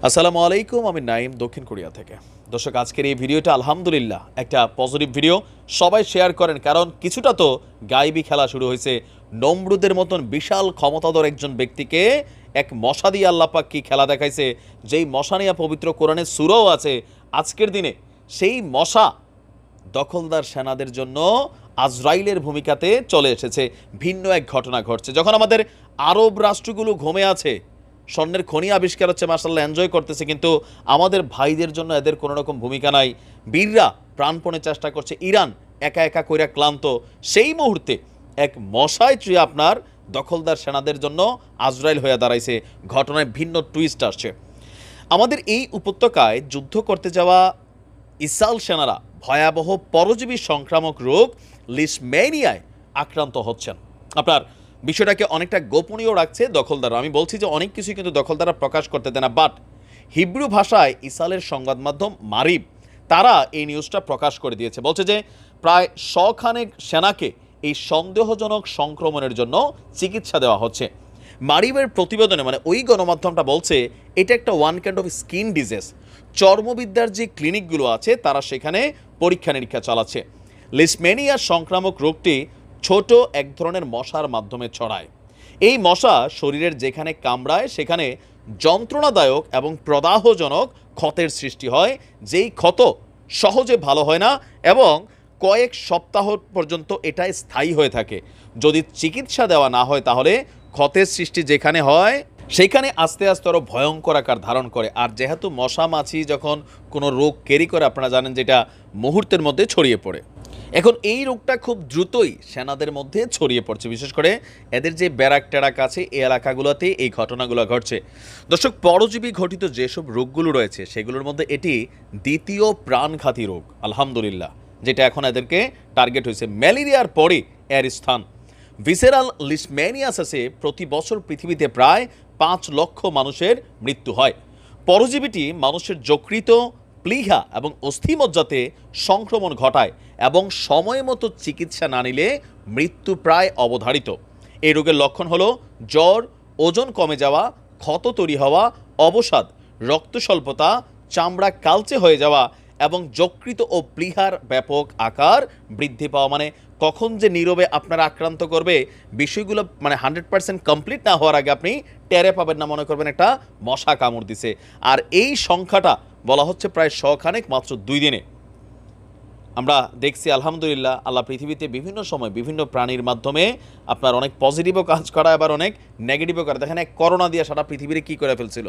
আসসালামু আলাইকুম, আমি নাইম দক্ষিণ কোরিয়া থেকে। দর্শক, আজকের এই ভিডিওটা আলহামদুলিল্লাহ একটা পজিটিভ ভিডিও। সবাই শেয়ার করেন, কারণ কিছুটা তো গায়েবী খেলা শুরু হয়েছে। নমরুদের মতন বিশাল ক্ষমতাধর একজন ব্যক্তিকে এক মশা দিয়ে আল্লাহ পাক কি খেলা দেখাইছে, যেই মশা নিয়ে পবিত্র কোরআনে সূরাও আছে। আজকের দিনে সেই মশা দখলদার সেনাদের জন্য আজরাইলের ভূমিকাতে চলে এসেছে। ভিন্ন এক ঘটনা ঘটছে যখন আমাদের আরব রাষ্ট্রগুলো ঘুমে আছে, স্বর্ণের খনি আবিষ্কার হচ্ছে, মাশাআল্লাহ এনজয় করতেছে, কিন্তু আমাদের ভাইদের জন্য এদের কোনো রকম ভূমিকা নাই। বীররা প্রাণপণে চেষ্টা করছে, ইরান একা একা কইরা ক্লান্ত। সেই মুহূর্তে এক মশায় চুয়ে আপনার দখলদার সেনাদের জন্য আজরাইল হয়ে দাঁড়াইছে। ঘটনায় ভিন্ন টুইস্ট আসছে। আমাদের এই উপত্যকায় যুদ্ধ করতে যাওয়া ইসরায়েল সেনারা ভয়াবহ পরজীবী সংক্রামক রোগ লিশমেনিয়ায় আক্রান্ত হচ্ছেন। আপনার বিষয়টাকে অনেকটা গোপনীয় রাখছে দখলদাররা। আমি বলছি যে অনেক কিছুই কিন্তু দখলদাররা প্রকাশ করতে দেয় না, বাট হিব্রু ভাষায় ইসরায়েলের সংবাদ মাধ্যম মারিব তারা এই নিউজটা প্রকাশ করে দিয়েছে। বলছে যে প্রায় 100 খানেক সেনাকে এই সন্দেহজনক সংক্রমণের জন্য চিকিৎসা দেওয়া হচ্ছে। মারিবের প্রতিবেদনে, মানে ওই গণমাধ্যমটা বলছে, এটা একটা one kind of skin disease. চর্মবিদ্যার যে ক্লিনিকগুলো আছে তারা সেখানে পরীক্ষা নিরীক্ষা চালাচ্ছে। লিশমেনিয়া সংক্রামক রোগটি ছোট এক ধরনের মশার মাধ্যমে ছড়ায়। এই মশা শরীরের যেখানে কামড়ায় সেখানে যন্ত্রণাদায়ক এবং প্রদাহজনক ক্ষতের সৃষ্টি হয়, যেই ক্ষত সহজে ভালো হয় না এবং কয়েক সপ্তাহ পর্যন্ত এটা স্থায়ী হয়ে থাকে। যদি চিকিৎসা দেওয়া না হয় তাহলে ক্ষতের সৃষ্টি যেখানে হয় সেখানে আস্তে আস্তে আরও ভয়ঙ্কর আকার ধারণ করে। আর যেহেতু মশা মাছি যখন কোনো রোগ ক্যারি করে, আপনারা জানেন যেটা মুহূর্তের মধ্যে ছড়িয়ে পড়ে। এখন এই রোগটা খুব দ্রুতই সেনাদের মধ্যে ছড়িয়ে পড়ছে, বিশেষ করে এদের যে ব্যারাক টেরাক আছে এই এলাকাগুলোতে এই ঘটনাগুলো ঘটছে। দর্শক, পরজীবী ঘটিত যেসব রোগগুলো রয়েছে সেগুলোর মধ্যে এটি দ্বিতীয় প্রাণঘাতী রোগ আলহামদুলিল্লাহ, যেটা এখন এদেরকে টার্গেট হয়েছে। ম্যালেরিয়ার পরে এর স্থান। ভিসেরাল লিশমেনিয়াসে প্রতি বছর পৃথিবীতে প্রায় 5 লক্ষ মানুষের মৃত্যু হয়। পরজীবীটি মানুষের যকৃত, প্লীহা এবং অস্থিমজ্জাতে সংক্রমণ ঘটায় এবং সময় মতো চিকিৎসা না নিলে মৃত্যু প্রায় অবধারিত। এই রোগের লক্ষণ হলো জ্বর, ওজন কমে যাওয়া, ক্ষত তৈরি হওয়া, অবসাদ, রক্ত স্বল্পতা, চামড়া কালচে হয়ে যাওয়া এবং যকৃত ও প্লীহার ব্যাপক আকার বৃদ্ধি পাওয়া। মানে কখন যে নীরবে আপনারা আক্রান্ত করবে, বিষয়গুলো মানে 100% কমপ্লিট না হওয়ার আগে আপনি টেরে পাবেন না, মনে করবেন একটা মশা কামড় দিছে। আর এই সংখ্যাটা বলা হচ্ছে প্রায় 100 খানেক মাত্র 2 দিনে। আমরা দেখছি আলহামদুলিল্লাহ, আল্লাহ পৃথিবীতে বিভিন্ন সময় বিভিন্ন প্রাণীর মাধ্যমে আপনার অনেক পজিটিভও কাজ করা, আবার অনেক নেগেটিভও করা। দেখেন, এক করোনা দিয়ে সারা পৃথিবীর কী করে ফেলছিল।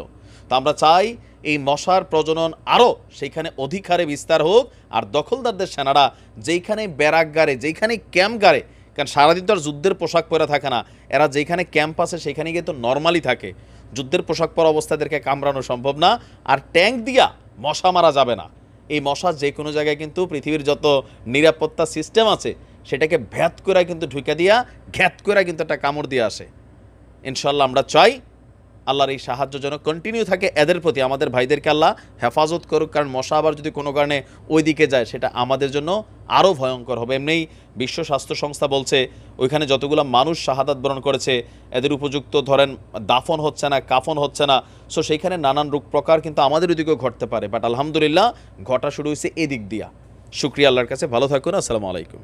তো আমরা চাই এই মশার প্রজনন আরও সেইখানে অধিক হারে বিস্তার হোক, আর দখলদারদের সেনারা যেইখানে ব্যারাক গাড়ে, যেইখানে ক্যাম্প গাড়ে, কারণ সারাদিন তো আর যুদ্ধের পোশাক পরে থাকে না, এরা যেখানে ক্যাম্প আছে সেখানে গিয়ে তো নর্মালি থাকে। যুদ্ধের পোশাক পরা অবস্থাদেরকে কামড়ানো সম্ভব না, আর ট্যাঙ্ক দিয়া মশা মারা যাবে না। এই মশা যে কোনো জায়গায় কিন্তু পৃথিবীর যত নিরাপত্তা সিস্টেম আছে সেটাকে ভ্যাত করে কিন্তু ঢুকে দিয়া ঘ্যাত করে কিন্তু একটা কামড় দিয়ে আসে। ইনশাল্লাহ আমরা চাই আল্লাহর এই সাহায্য যেন কন্টিনিউ থাকে এদের প্রতি। আমাদের ভাইদেরকে আল্লাহ হেফাজত করুক, কারণ মশা আবার যদি কোনো কারণে ওই দিকে যায় সেটা আমাদের জন্য আরও ভয়ঙ্কর হবে। এমনিই বিশ্ব স্বাস্থ্য সংস্থা বলছে ওইখানে যতগুলো মানুষ শাহাদাত বরণ করেছে এদের উপযুক্ত ধরেন দাফন হচ্ছে না, কাফন হচ্ছে না। সো সেইখানে নানান রোগ প্রকার কিন্তু আমাদের ওইদিকেও ঘটতে পারে, বাট আলহামদুলিল্লাহ ঘটা শুরু হয়েছে এদিক দিয়া। শুকরিয়া আল্লাহর কাছে। ভালো থাকুন। আসসালামু আলাইকুম।